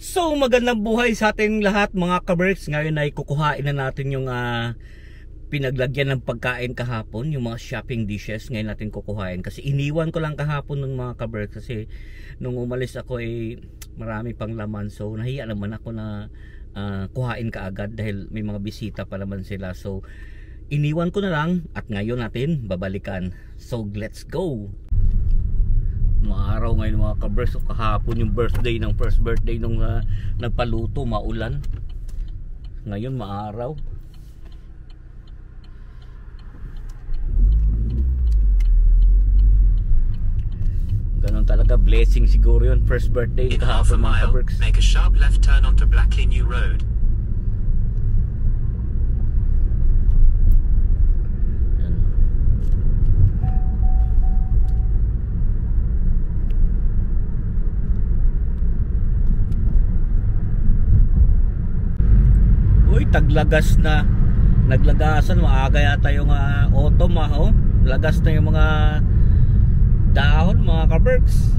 So magandang buhay sa ating lahat mga kaberks. Ngayon ay kukuhain na natin yung pinaglagyan ng pagkain kahapon, yung mga shopping dishes. Ngayon natin kukuhain kasi iniwan ko lang kahapon ng mga kaberks kasi nung umalis ako ay marami pang laman. So nahiya naman ako na kuhain kaagad dahil may mga bisita pa naman sila. So iniwan ko na lang at ngayon natin babalikan. So let's go. Maaraw ngayon mga kaberks. So, kahapon yung birthday ng first birthday nung nagpaluto, maulan. Ngayon maaraw. Ganon talaga, blessing siguro yun. First birthday kahapon mga kaberks. Make a sharp left turn onto Blackley New Road. Taglagas na, naglagasan, maaga yata yung autumn oh. Lagas na yung mga dahon mga kaberks.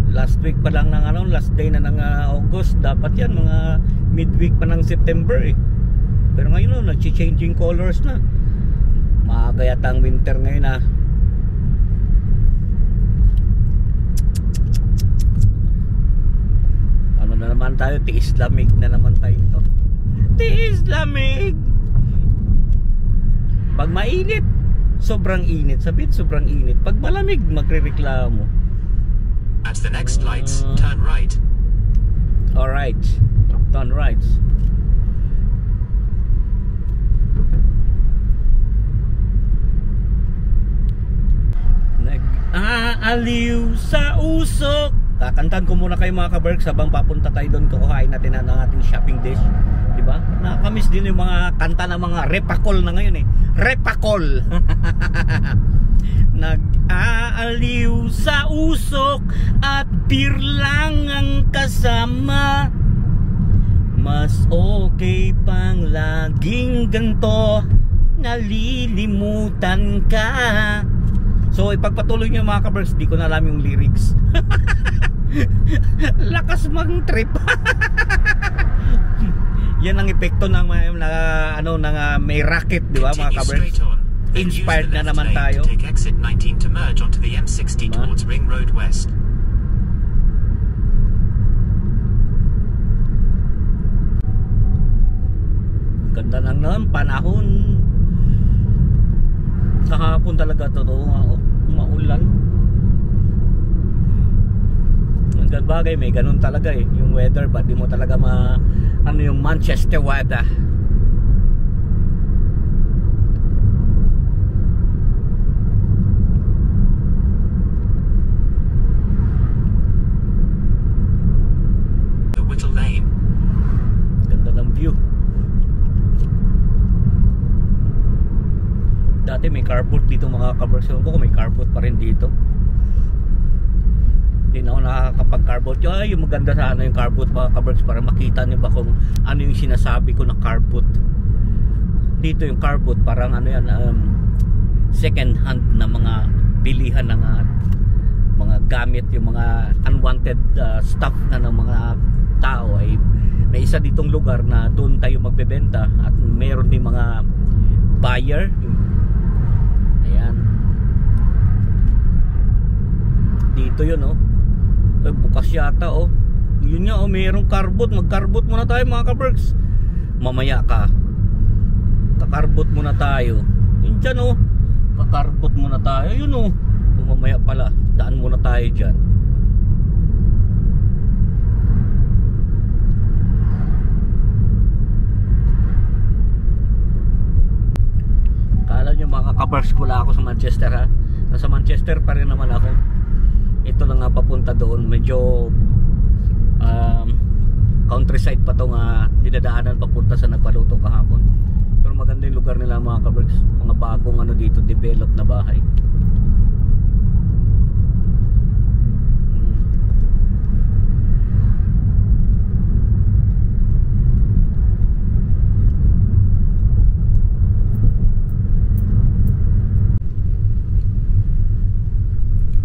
Last week pa lang ng last day na ng August. Dapat yan mga midweek pa ng September eh. Pero ngayon nag-changing colors na. Maaga yata ang winter ngayon Ano na naman tayo, tiis lamig na naman tayo ito. Tiis lamig. Pag mainit, sobrang init. Sabihin sobrang init. Pag malamig, magrereklamo. At the next lights, turn right. Alright, turn right. Nag-aaliw sa usok. Kakantahan ko muna kayo mga kaberks habang papunta tayo doon. Kukuhain natin ang ating shopping dish. Diba? Nakakamiss din yung mga kanta ng mga repakol na ngayon eh. Repakol. Nag-aaliw sa usok at beer lang ang kasama. Mas okay pang laging ganto, nalilimutan ka. So ipagpatuloy nyo mga kaberks, di ko na alam yung lyrics. Lakas mang trip. Yan ang epekto ng may racket, di ba mga kaberks? Inspired na naman tayo. Take exit 19 to merge onto the M60 towards Ring Road West. Ganda lang ng panahon. Kahapon talaga totoo maulan. Hanggang bagay may ganun talaga eh. Yung weather ba di mo talaga yung Manchester weather. The Whittle Lane. Ganda ng view. Dati may carport dito mga kaberks. Ko may carport pa rin dito. Hindi na ako nakakapag-carport. Yung maganda sa yung carport mga kaberks para makita niyo ba kung ano yung sinasabi ko na carport. Dito yung carport parang second hand na mga bilihan ng mga gamit, yung mga unwanted stuff na ng mga tao ay may isa ditong lugar na doon tayo magbebenta at mayroon din mga buyer. Ayan. Dito yun bukas yata yun nga mayroong carbot. Mag-carbot muna tayo mga kaberks. Mamaya ka kakarbot muna tayo. Yun dyan kakarbot muna tayo. Yun mamaya pala daan muna tayo dyan. Kala nyo mga kaberks wala ako sa Manchester Nasa Manchester pa rin naman ako. Ito na nga papunta doon. Medyo countryside pa itong dinadaanan papunta sa nagpaluto kahapon. Pero maganda yung lugar nila mga kaberks. Mga bagong dito develop na bahay.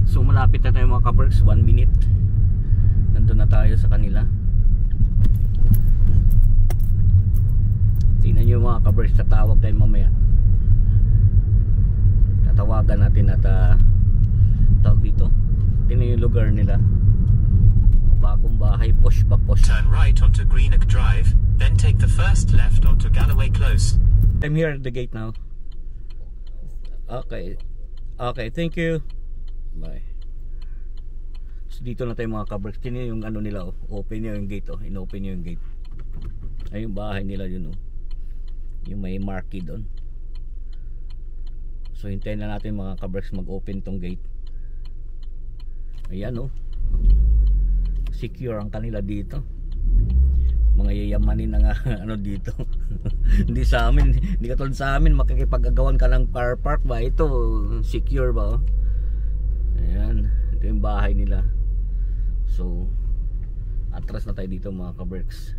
So malapit na tayo mga kaberks, 1 minute nandun na tayo sa kanila. kabers, tatawag tayo mamaya. Tatawagan natin at tawag dito, tingnan yung lugar nila, bagong bahay, posh ba posh. Turn right onto Greenock Drive, then take the first left onto Galloway Close. I'm here at the gate now. Okay, thank you, bye. So dito na tayo mga kabers, tingnan yung ano nila, open nyo yung gate, inopen nyo yung gate. Ay yung bahay nila yun, yung may marquee doon. So hintayin na natin mga kabers mag-open tong gate. Ayan secure ang kanila dito. Mga yayamanin na nga ano dito. Hindi sa amin, hindi katulad sa amin makikipag-agawan ka ng car park ba. Ito secure ba. Ayan, ito yung bahay nila. So atras na tayo dito mga kabers.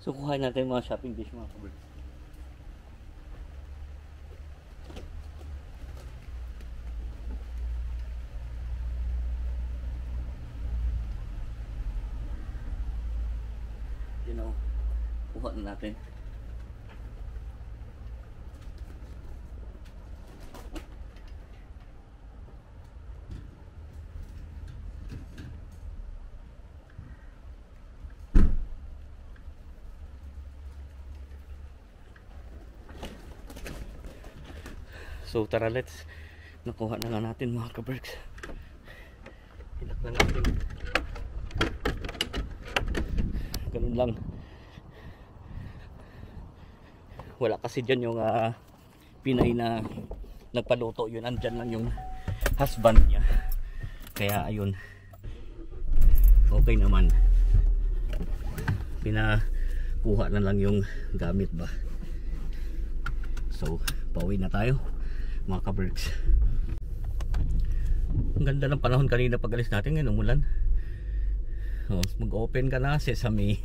So kuhain natin mga shopping dish mga kabers. Kuha na natin. So tara, let's nakuha na nga natin mga kaberks. Hilak na natin. Ganun lang. Wala kasi dyan yung Pinay na nagpaluto. Yun, andyan lang yung husband niya. Kaya ayun, okay naman. Pinakuha na lang yung gamit ba. So pauwi na tayo mga kaberks. Ang ganda ng panahon kanina pag alis natin. Ngayon umulan. Mag-open ka na, sesame.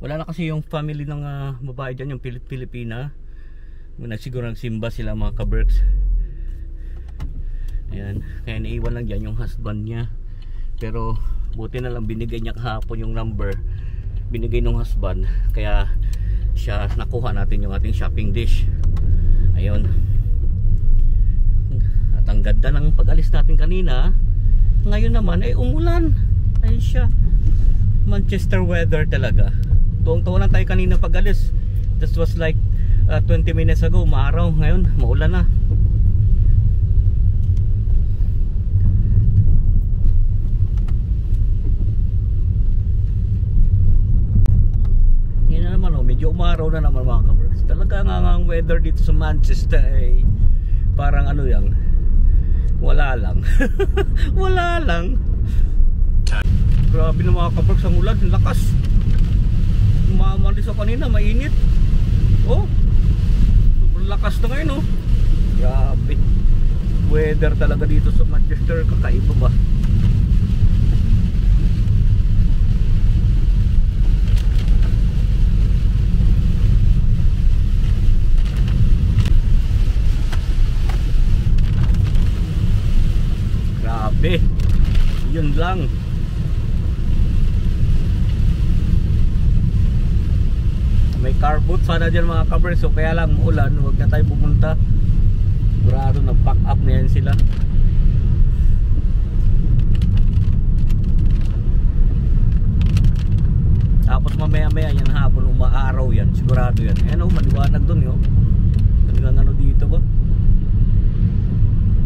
Wala na kasi yung family ng babae dyan, yung Pilipina. Siguro nagsimba sila mga kaberks. Ayan, kaya naiwan lang dyan yung husband niya. Pero buti na lang binigay niya kahapon yung number. Binigay ng husband. Kaya siya nakuha natin yung ating shopping dish. Ayun. At ang ganda ng pag-alis natin kanina. Ngayon naman ay umulan. Ayun siya. Manchester weather talaga. Tuwang-tuwa lang tayo kanina pag-alis. This was like 20 minutes ago, maaraw. Ngayon, maulan na. Yan na naman, medyo umaraw na naman mga kaberks. Talaga nga ang weather dito sa Manchester ay parang ano yan, wala lang. Wala lang. Grabe na mga kaberks, ang ulan, ang lakas. Umalis ako kanina, mainit. Sobrang lakas na ngayon Grabe. Weather talaga dito sa Manchester, kakaiba ba. Grabe. Yun lang. May car boot sana dyan mga kabers. So kaya lang ulan, huwag na tayo pumunta. Sigurado na pack up na yan sila. Tapos mamaya yan hapon, umaaraw yan. Sigurado yan. Ayan maliwanag dun yun. Talagang ano dito ba?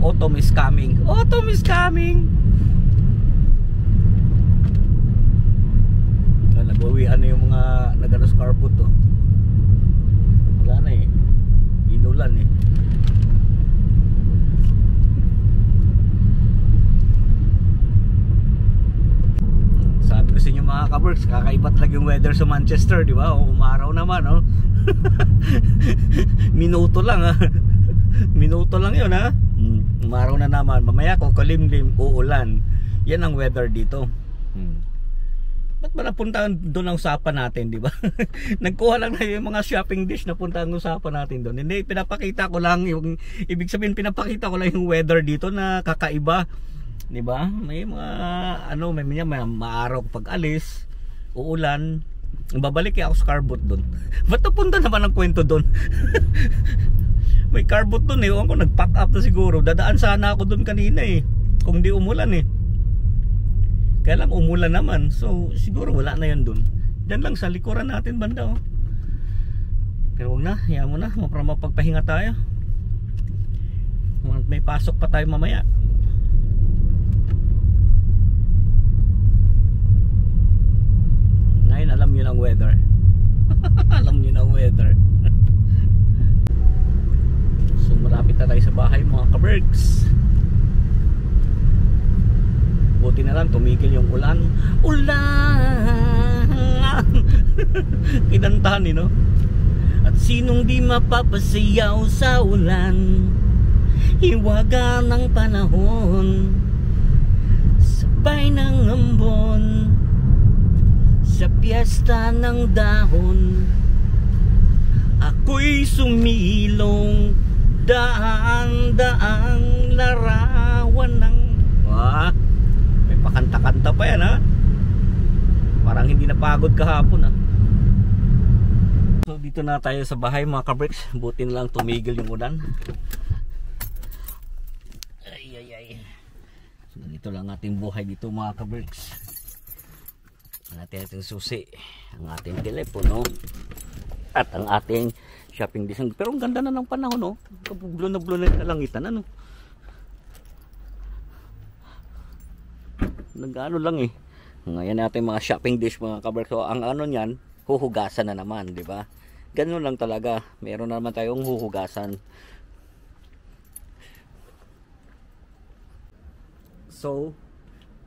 Autumn is coming. Autumn is coming. Nag-uwian na yung mga nag-ano car boot wala na inulan Sabi ko sa inyo mga kaberks, kakaiba talaga yung weather sa Manchester, di ba? Umaraw naman minuto lang minuto lang yun umaraw na naman, mamaya kung kalimlim uulan. Yan ang weather dito. Ba't ba napunta doon ang usapan natin, di ba? Nagkuha lang na yung mga shopping dish na punta ang usapan natin doon. Hindi, pinapakita ko lang yung, ibig sabihin pinapakita ko lang yung weather dito na kakaiba. Di ba? May mga, ano, may maaraw pag alis, uulan, babalik ako sa carbot doon. Ba't napunta naman ang kwento doon? May carbot doon eh. Ewan ko, nag-pack up na siguro. Dadaan sana ako doon kanina eh. Kung di umulan eh. Kaya lang umulan naman. So siguro wala na yan dun. Diyan lang sa likuran natin banda oh. Pero wag na, hayaan mo na, para mapagpahinga tayo. May pasok pa tayo mamaya. Ngayon alam niyo ng weather. Alam niyo ng weather. So malapit na tayo sa bahay mga kabergs. Buti na lang tumigil yung ulan. Ulan! Kinantahan eh, no? At sinong di mapapasayaw sa ulan, hiwaga ng panahon, sabay ng ambon, sa piyesta ng dahon. Ako'y sumilong, daan-daang larawan ng pakanta-kanta pa yan ha. Parang hindi napagod kahapon ha. So dito na tayo sa bahay mga kabricks. Buti na lang tumigil yung ulan. Ay. So ganito lang ating buhay dito mga kabricks. Ang ating susi, ang ating telepono, at ang ating shopping design. Pero ang ganda na ng panahon no. Blue na kalangitan ano. Nag-ano lang eh. Ngayon natin mga shopping dish mga kaber. So ang ano niyan, huhugasan na naman, di ba? Ganun lang talaga. Meron na naman tayong huhugasan. So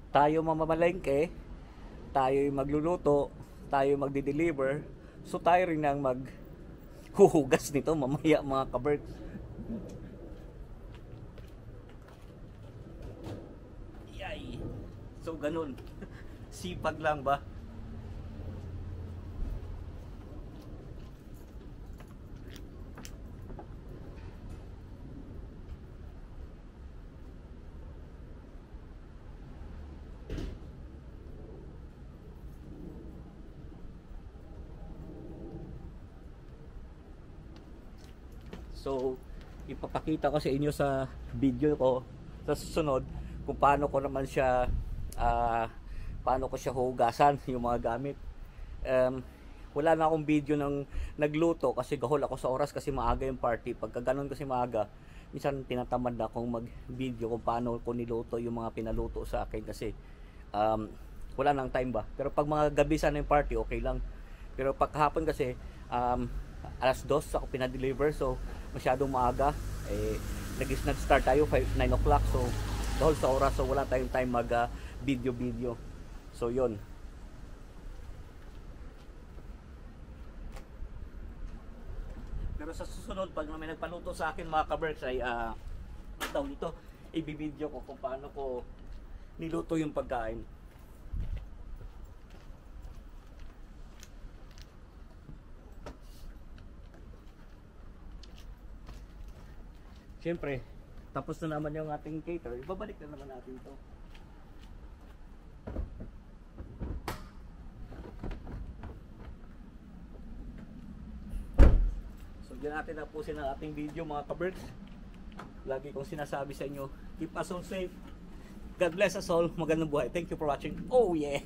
tayo mamamalengke, tayo yung magluluto, tayo magdi-deliver. So tayo rin ang maghuhugas nito mamaya mga kaber. So ganun. Sipag lang ba? So ipapakita ko sa inyo sa video ko sa susunod kung paano ko naman siya paano ko siya hugasan yung mga gamit. Wala na akong video ng nagluto kasi gahol ako sa oras kasi maaga yung party. Pagka ganun kasi maaga, minsan tinatamad na akong mag video kung paano ko niluto yung mga pinaluto sa akin kasi wala nang time ba. Pero pag mga gabi sana yung party, okay lang. Pero pag hapon kasi alas 2 ako pinadeliver, so masyadong maaga. Nag-start tayo 9 o'clock, so dahil sa oras, so wala tayong time mag video. So yon. Pero sa susunod pag may nagpaluto sa akin mga kaberks ay daw nito i-video ko kung paano ko niluto yung pagkain. Siyempre tapos na naman yung ating cater, ibabalik na naman natin ito. So dyan natin napusin ang ating video mga kaberks. Lagi kong sinasabi sa inyo, keep us all safe. God bless us all. Magandang buhay. Thank you for watching. Oh yeah!